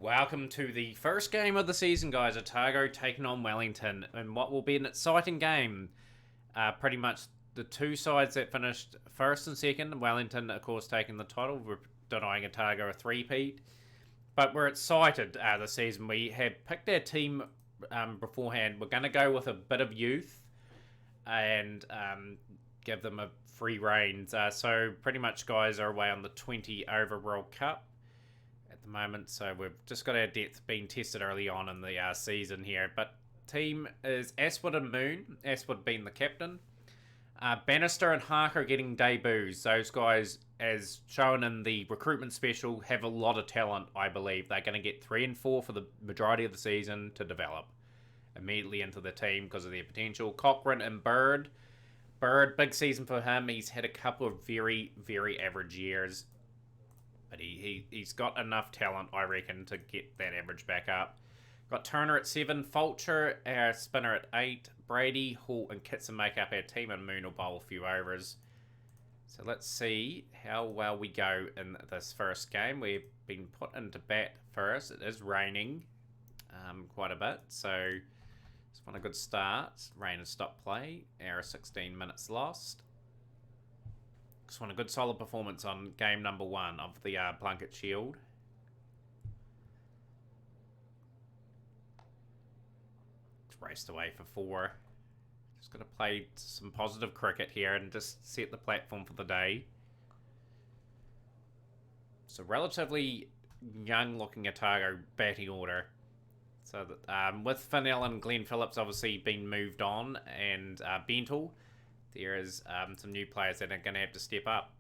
Welcome to the first game of the season, guys. Otago taking on Wellington, and what will be an exciting game. Pretty much the two sides that finished first and second. Wellington, of course, taking the title. We're denying Otago a three-peat. But we're excited this season. We have picked our team beforehand. We're going to go with a bit of youth and give them a free reins. So pretty much guys are away on the 20 over World Cup at the moment, so we've just got our depth being tested early on in the season here. But team is Aswood and Moon, Aswood being the captain. Bannister and Harker getting debuts. Those guys, as shown in the recruitment special, have a lot of talent. I believe they're going to get 3 and 4 for the majority of the season to develop immediately into the team because of their potential. Cochrane and Bird, big season for him. He's had a couple of very, very average years, but he's got enough talent, I reckon, to get that average back up. Got Turner at 7, Fulcher, our spinner at 8, Brady, Hall, and Kitson make up our team, and Moon will bowl a few overs. So let's see how well we go in this first game. We've been put into bat first. It is raining quite a bit, so it's not a good start. Rain and stop play. Hour 16 minutes lost. Just want a good solid performance on game number 1 of the Plunket Shield. Just raced away for 4. Just got to play some positive cricket here and just set the platform for the day. So relatively young looking Otago batting order. So that with Fennell and Glenn Phillips obviously been moved on, and Bentle, there is some new players that are going to have to step up.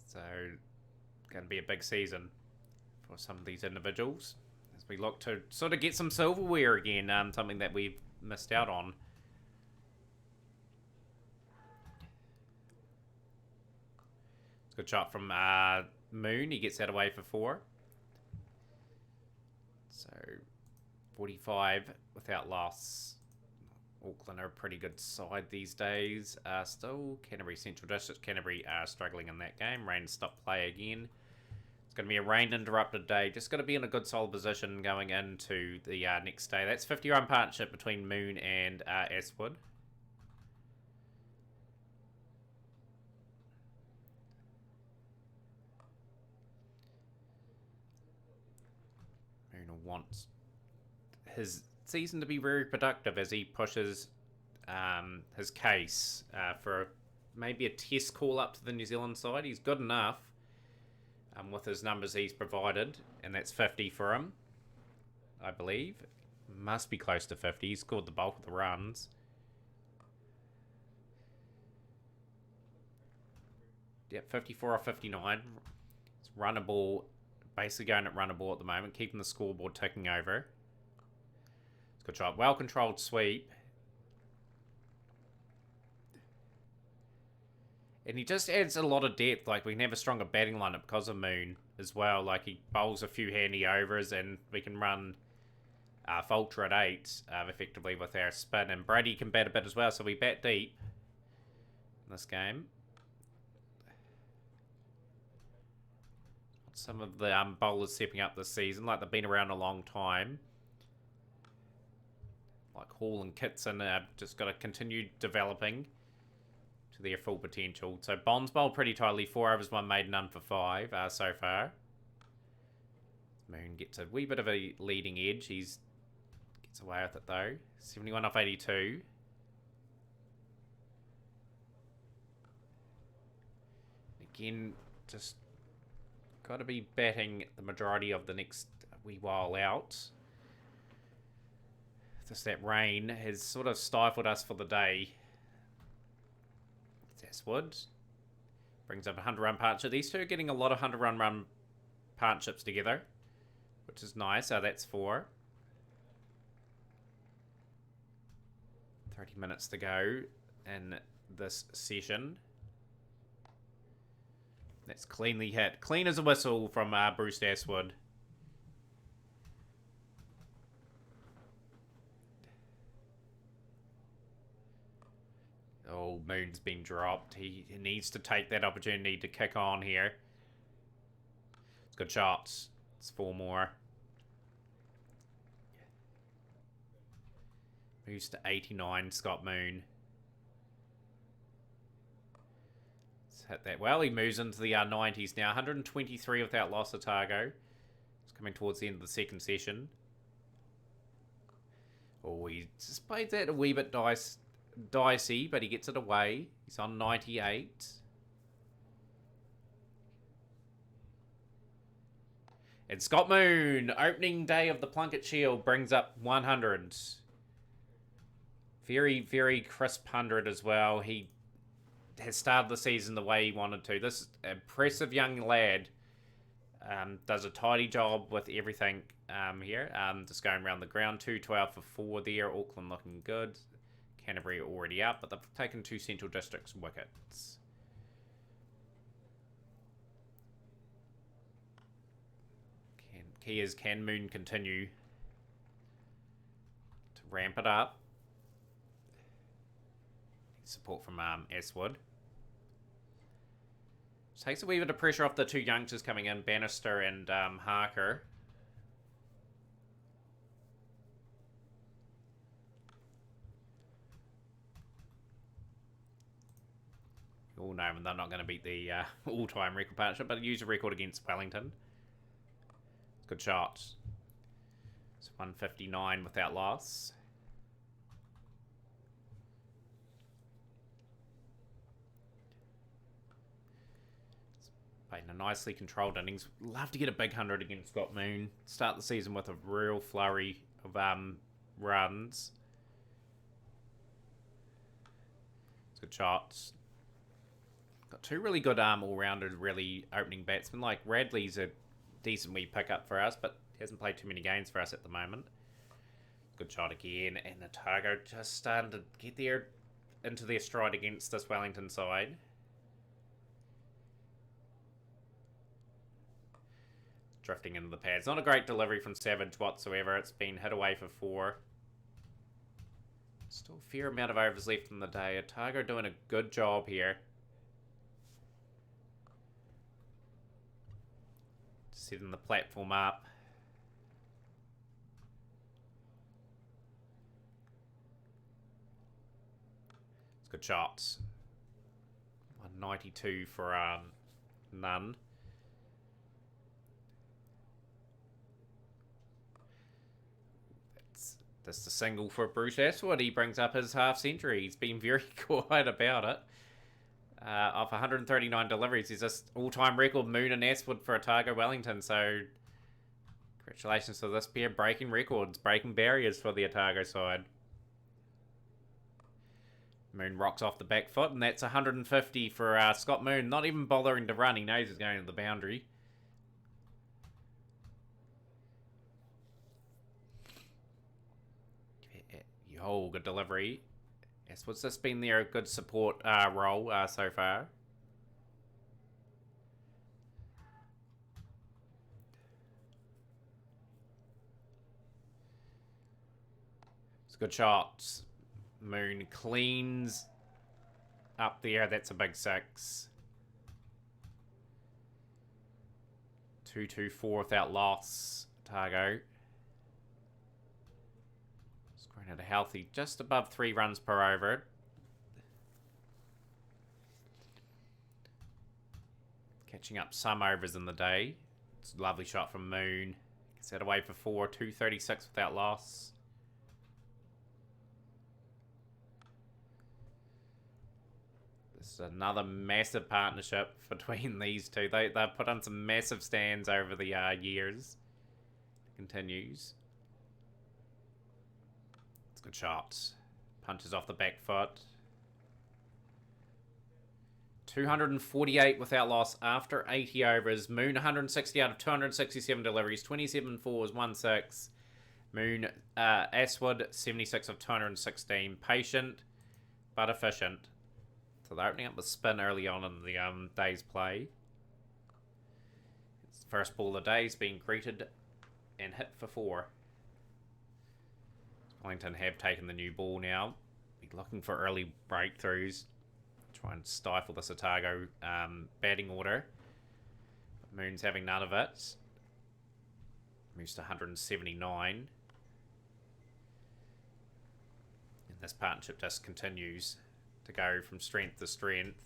So, going to be a big season for some of these individuals as we look to sort of get some silverware again, something that we've missed out on. It's a good shot from Moon. He gets that away for 4. So, 45 without loss. Auckland are a pretty good side these days. Still, Canterbury Central District. Canterbury are struggling in that game. Rain stop play again. It's going to be a rain-interrupted day. Just got to be in a good solid position going into the next day. That's 50-run partnership between Moon and Aswood. Moon wants his season to be very productive as he pushes his case for maybe a test call up to the New Zealand side. He's good enough with his numbers he's provided, and that's 50 for him, I believe. Must be close to 50. He scored the bulk of the runs. Yep, 54 or 59. It's runnable, basically going at runnable at the moment, keeping the scoreboard ticking over. Good shot. Well-controlled sweep. And he just adds a lot of depth. Like, we can have a stronger batting lineup because of Moon as well. Like, he bowls a few handy overs, and we can run Fulcher at 8 effectively with our spin. And Brady can bat a bit as well, so we bat deep in this game. Some of the bowlers stepping up this season, like they've been around a long time. Like Hall and Kitson have just got to continue developing to their full potential. So Bonds bowled pretty tightly. 4 overs, 1 made, none for 5 so far. Moon gets a wee bit of a leading edge. He's gets away with it though. 71 off 82. Again, just got to be batting the majority of the next wee while out. Just that rain has sort of stifled us for the day. Aswood brings up a 100-run partnership. These two are getting a lot of 100-run partnerships together, which is nice. That's 4. 30 minutes to go in this session. That's cleanly hit. Clean as a whistle from Bruce Aswood. Oh, Moon's been dropped. He needs to take that opportunity to kick on here. It's good shots. It's 4 more. Moves to 89, Scott Moon. Let's hit that well. He moves into the 90s now. 123 without loss, Otago. It's coming towards the end of the second session. Oh, he just played that a wee bit dicey, but he gets it away. He's on 98. And Scott Moon, opening day of the Plunket Shield, brings up 100. Very, very crisp 100 as well. He has started the season the way he wanted to. This impressive young lad does a tidy job with everything here. Just going around the ground. 212 for 4 there. Auckland looking good. Canterbury already out, but they've taken 2 Central Districts wickets. Key is, can Moon continue to ramp it up? Support from Aswood. Takes a wee bit of pressure off the 2 youngsters coming in, Bannister and Harker. We all know they're not going to beat the all-time record partnership, but use a record against Wellington. Good shot. It's 159 without loss. Playing a nicely controlled innings. Love to get a big 100 against Scott Moon. Start the season with a real flurry of runs. It's good shots. Got 2 really good all-rounded, really opening batsmen. Like Radley's a decent wee pickup for us, but hasn't played too many games for us at the moment. Good shot again, and Otago just starting to get there into their stride against this Wellington side. Drifting into the pads. Not a great delivery from Savage whatsoever. It's been hit away for 4. Still a fair amount of overs left in the day. Otago doing a good job here. Setting the platform up. It's good shots. 192 for none. That's the single for Bruce Aswood. He brings up his half century. He's been very quiet about it. Off 139 deliveries, he's just all-time record Moon and Aswood for Otago Wellington. So, congratulations to this pair, breaking records, breaking barriers for the Otago side. Moon rocks off the back foot, and that's 150 for Scott Moon. Not even bothering to run. He knows he's going to the boundary. Oh, good delivery. What's this been their good support role so far? It's a good shot. Moon cleans up there. That's a big 6. 2-2-4 without loss. Otago. Scoring at a healthy just above 3 runs per over. Catching up some overs in the day. It's a lovely shot from Moon. Gets that away for 4. 236 without loss. This is another massive partnership between these two. They've put on some massive stands over the years. It continues. It's a good shot. Punches off the back foot. 248 without loss after 80 overs. Moon 160 out of 267 deliveries. 27 fours, 1-6. Moon Aswood 76 of 216. Patient but efficient. So they're opening up the spin early on in the day's play. It's the first ball of the day. He's been greeted and hit for 4. Wellington have taken the new ball now. Be looking for early breakthroughs. Try and stifle this Otago batting order. But Moon's having none of it. Moves to 179. And this partnership just continues to go from strength to strength.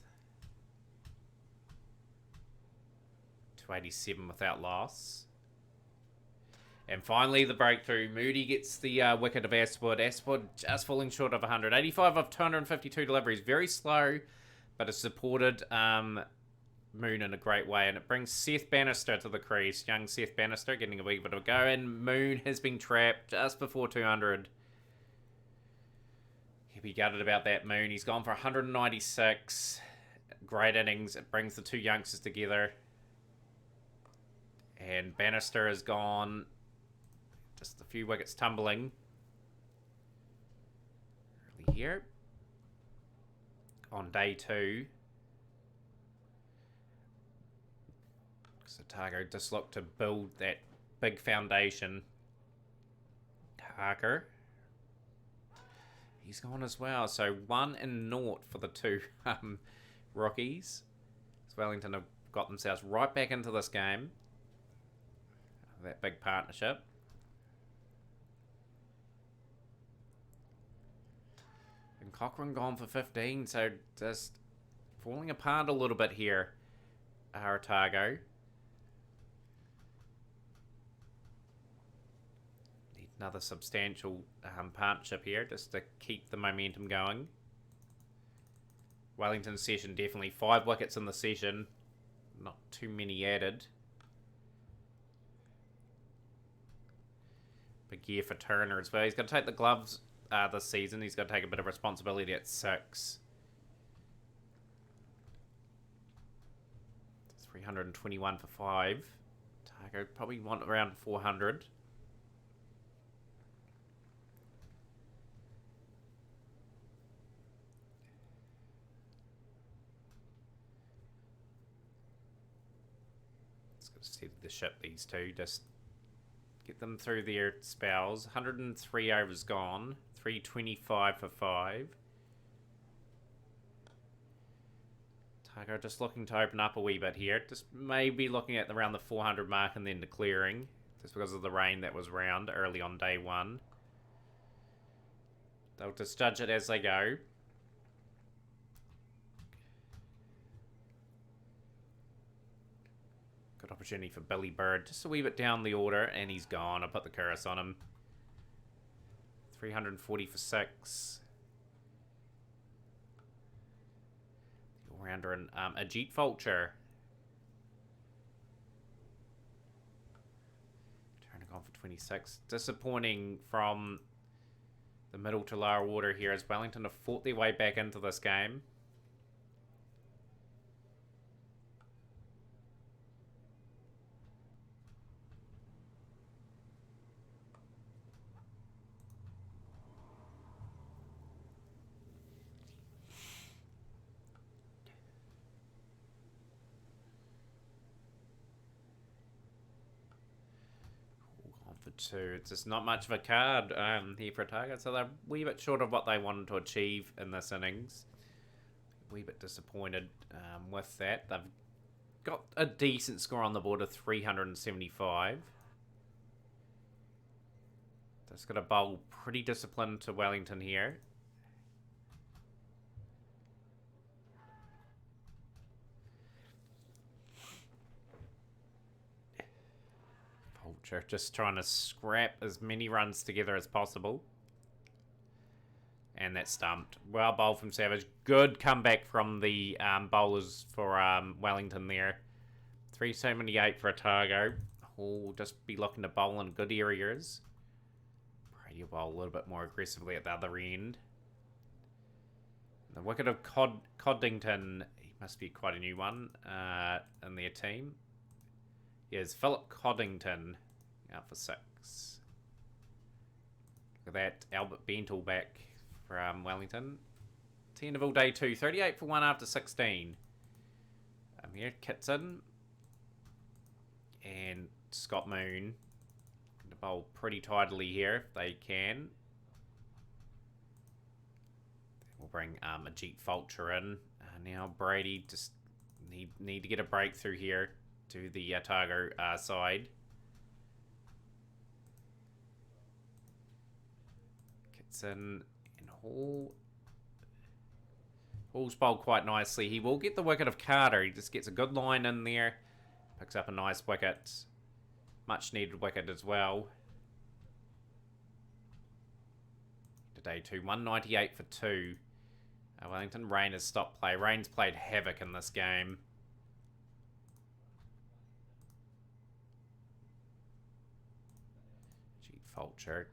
287 without loss. And finally, the breakthrough. Moody gets the wicket of Aswood. Aswood just falling short of 100. 85 of 252 deliveries. Very slow, but it's supported Moon in a great way. And it brings Seth Bannister to the crease. Young Seth Bannister getting a wee bit of a go. And Moon has been trapped just before 200. He'll be gutted about that, Moon. He's gone for 196. Great innings. It brings the two youngsters together. And Bannister is gone. Just a few wickets tumbling. Early here. On day 2. Otago just look to build that big foundation. Harker. He's gone as well. So 1-0 for the two rookies. Wellington have got themselves right back into this game. That big partnership. And Cochrane gone for 15. So just falling apart a little bit here. Otago. Another substantial partnership here just to keep the momentum going. Wellington session definitely 5 wickets in the session. Not too many added. Big year for Turner as well. He's got to take the gloves this season. He's got to take a bit of responsibility at 6. 321 for 5. Otago probably want around 400. Steady the ship, these two. Just get them through their spells. 103 overs gone. 325 for 5. Otago just looking to open up a wee bit here. Just maybe looking at around the 400 mark and then declaring. Just because of the rain that was around early on day 1. They'll just judge it as they go. Good opportunity for Billy Bird. Just a wee bit down the order, and he's gone. I put the curse on him. 340 for 6. The all-rounder and Ajit Vulture. Turner gone for 26. Disappointing from the middle to lower order here as Wellington have fought their way back into this game. For 2. It's just not much of a card here for Otago, so they're a wee bit short of what they wanted to achieve in this innings. A wee bit disappointed with that. They've got a decent score on the board of 375. Just got to bowl pretty disciplined to Wellington here. Just trying to scrap as many runs together as possible. And that's stumped. Well bowled from Savage. Good comeback from the bowlers for Wellington there. 378 for Otago. Will just be looking to bowl in good areas. Brady will bowl a little bit more aggressively at the other end. The wicket of Coddington. He must be quite a new one in their team. Yes, Philip Coddington. Out for 6. Look at that. Albert Bentle back from Wellington. End of all day 2. 38 for 1 after 16. Here, Kitson. And Scott Moon. Going to bowl pretty tidily here if they can. We'll bring Ajit Vulture in. Now Brady just need to get a breakthrough here to the Otago side. Kitson and Hall's bowled quite nicely. He will get the wicket of Carter. He just gets a good line in there. Picks up a nice wicket. Much needed wicket as well. Today 2, 198 for 2. Wellington, Rain has stopped play. Rain's played havoc in this game. Gee, Fulcher.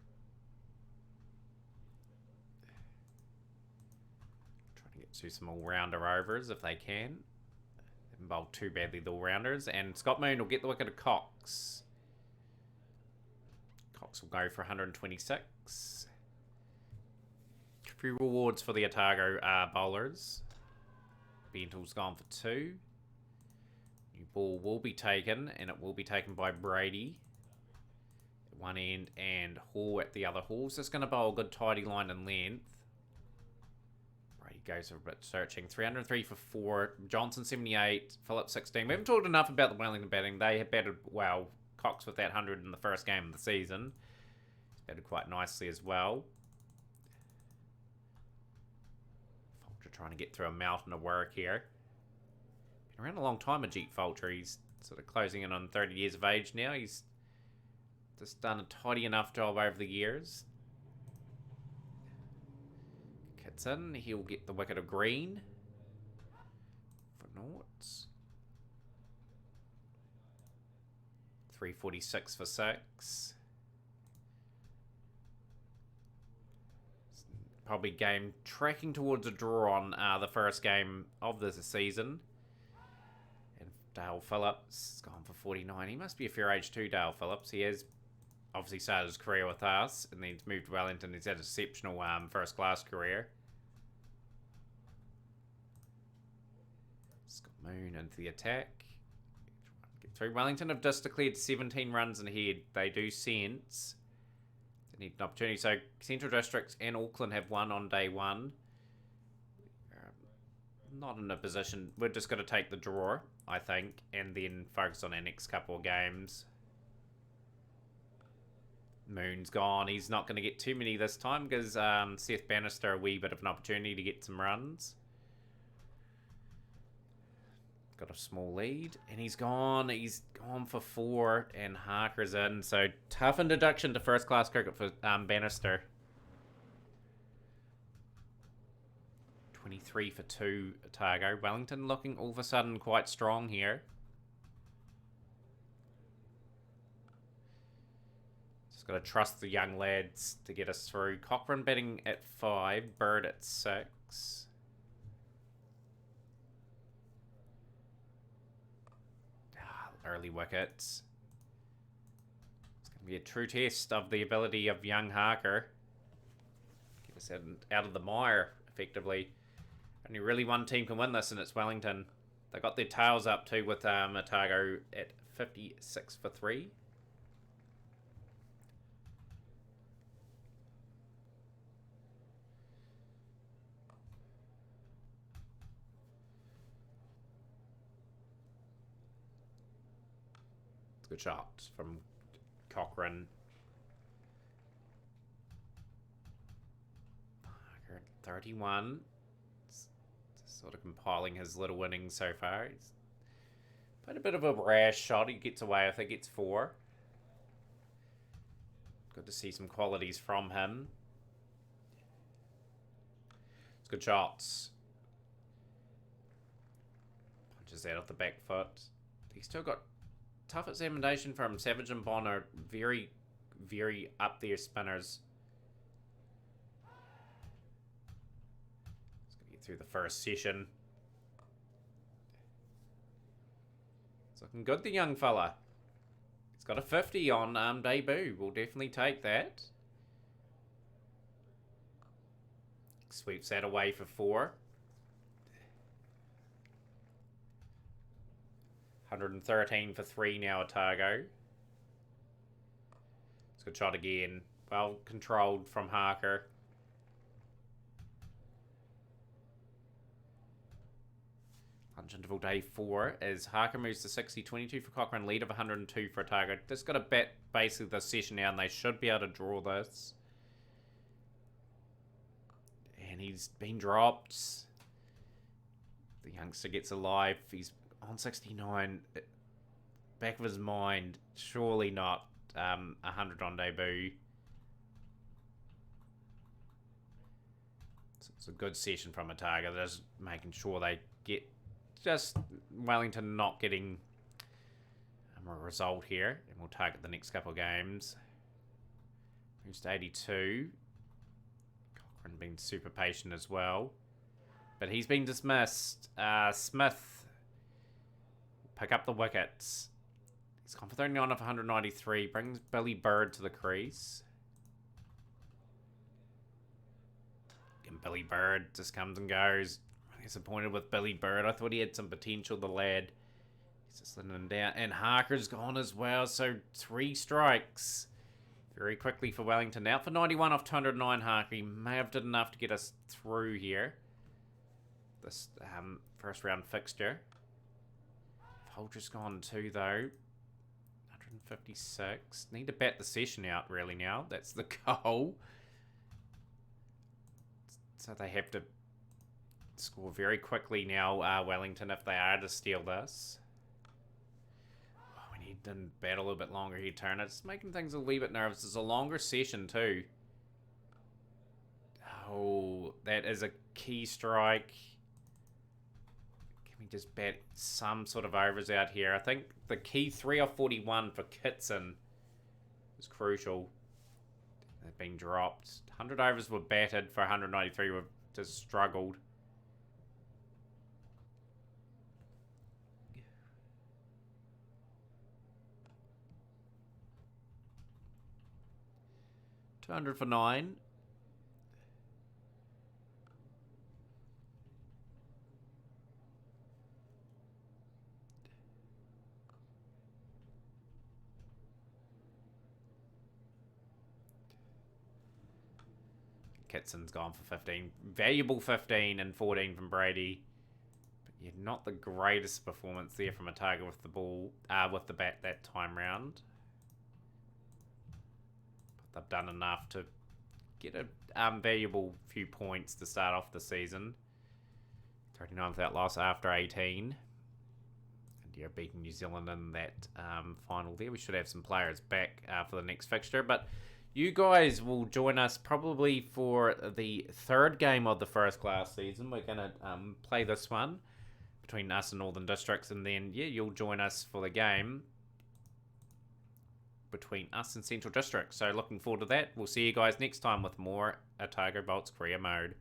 Trying to get to some all-rounder overs if they can. They haven't bowled too badly, the all-rounders. And Scott Moon will get the wicket of Cox. Cox will go for 126. Few rewards for the Otago bowlers. Bentl's gone for 2. New ball will be taken, and it will be taken by Brady at one end and Hall at the other. Hall's just going to bowl a good tidy line and length. Brady goes a bit searching. 303 for 4. Johnson 78. Phillips 16. We haven't talked enough about the Wellington batting. They have batted well. Cox with that 100 in the first game of the season. He's batted quite nicely as well. Trying to get through a mountain of work here. Been around a long time, Ajit Fulcher. He's sort of closing in on 30 years of age now. He's just done a tidy enough job over the years. Kits in. He'll get the wicket of Green for noughts. 346 for 6. Probably game tracking towards a draw on the first game of this season. And Dale Phillips has gone for 49. He must be a fair age too, Dale Phillips. He has obviously started his career with us, and then he's moved to Wellington. He's had an exceptional first-class career. Scott Moon into the attack. Get through. Wellington have just declared 17 runs ahead. They do sense need an opportunity. So Central Districts and Auckland have won on day 1. Not in a position. We're just going to take the draw, I think, and then focus on our next couple of games. Moon's gone. He's not going to get too many this time because Seth Bannister a wee bit of an opportunity to get some runs. Got a small lead, and he's gone. He's gone for 4, and Harker's in. So tough introduction to first-class cricket for Bannister. 23 for 2, Otago. Wellington looking all of a sudden quite strong here. Just got to trust the young lads to get us through. Cochrane batting at 5, Bird at 6. Early wickets. It's going to be a true test of the ability of young Harker. Get us out of the mire, effectively. Only really one team can win this, and it's Wellington. They got their tails up too with Otago at 56 for 3. Good shot from Cochrane. 31. Sort of compiling his little innings so far. He's played a bit of a rash shot. He gets away if he gets 4. Good to see some qualities from him. It's good shots. Punches out of the back foot. He's still got tough examination from Savage and Bond are very, very up there spinners. Let's get through the first session. It's looking good, the young fella. He's got a 50 on debut. We'll definitely take that. Sweeps that away for 4. 113 for 3 now, Otago. It's a good shot again. Well controlled from Harker. Punch interval day 4 as Harker moves to 60. 22 for Cochrane. Lead of 102 for Otago. Just got to bet basically this session now, and they should be able to draw this. And he's been dropped. The youngster gets alive. He's on 69. Back of his mind, surely not 100 on debut. So it's a good session from Otago. Just making sure they get just Wellington not getting a result here. And we'll target the next couple of games. Moves to 82. Cochrane being super patient as well. But he's been dismissed. Smith pick up the wickets. He's gone for 39 off 193. Brings Billy Bird to the crease. And Billy Bird just comes and goes. I'm disappointed with Billy Bird. I thought he had some potential, the lad. He's just letting him down. And Harker's gone as well. So 3 strikes. Very quickly for Wellington. Out for 91 off 209, Harker. He may have did enough to get us through here. This first round fixture. Folger's gone too, though. 156. Need to bat the session out, really, now. That's the goal. So they have to score very quickly now, Wellington, if they are to steal this. Oh, we need to bat a little bit longer here, Turner. It's making things a wee bit nervous. It's a longer session, too. Oh, that is a key strike. Can we just bat some sort of overs out here? I think the key 3 off 41 for Kitson is crucial. They've been dropped. 100 overs were batted for 193. We've just struggled. $200 for 9. Kitson's gone for 15. Valuable 15 and 14 from Brady. But yeah, not the greatest performance there from Otago with the ball, with the bat that time round. But they've done enough to get a valuable few points to start off the season. 39 without loss after 18. And yeah, beating New Zealand in that final there. We should have some players back for the next fixture, but you guys will join us probably for the 3rd game of the first class season. We're going to play this one between us and Northern Districts, and then, yeah, you'll join us for the game between us and Central District. So looking forward to that. We'll see you guys next time with more Otago Bolts Career Mode.